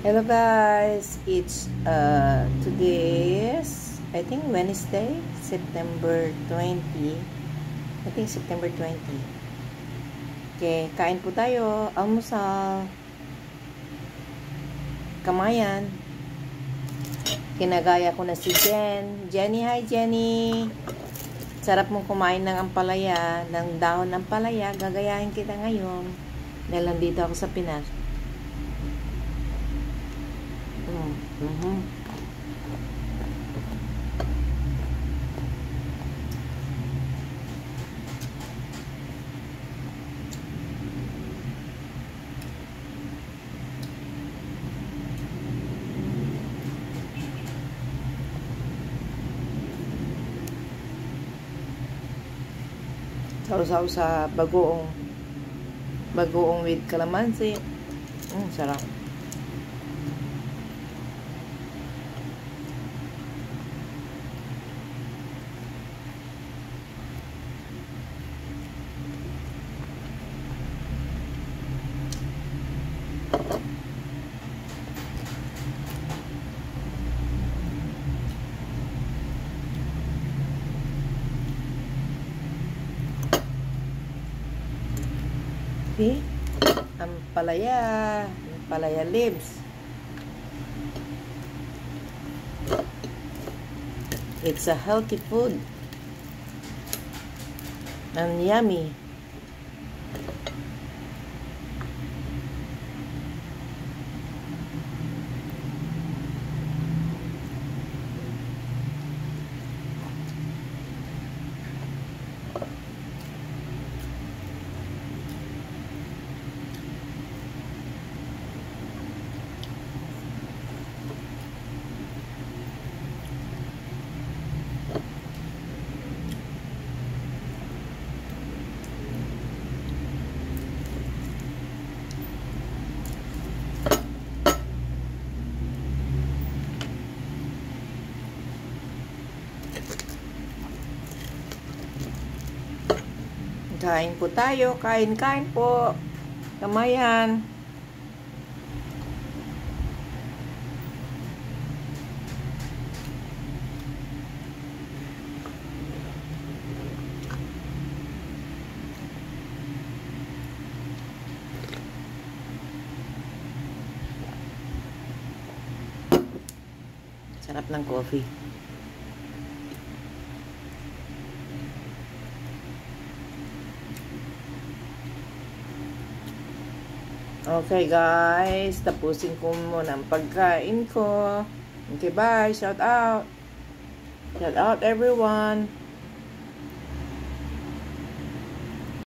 Hello guys, it's today's I think Wednesday, September 20. I think September 20. Okay, kain po tayo, almusal. Kamayan. Kinagaya ko na si Jenny, hi Jenny. Sarap mong kumain ng ampalaya, ng dahon ng ampalaya. Gagayahin kita ngayon. Dahil nandito ako sa Pinas. Sausaw sa bagoong with calamansi. Sarap. Okay? Ampalaya leaves. It's a healthy food and yummy. Kain po tayo. Kain po. Kamayan. Sarap ng coffee. Okay guys, tapusin ko muna ang pagkain ko. Okay, bye. Shout out. Shout out everyone.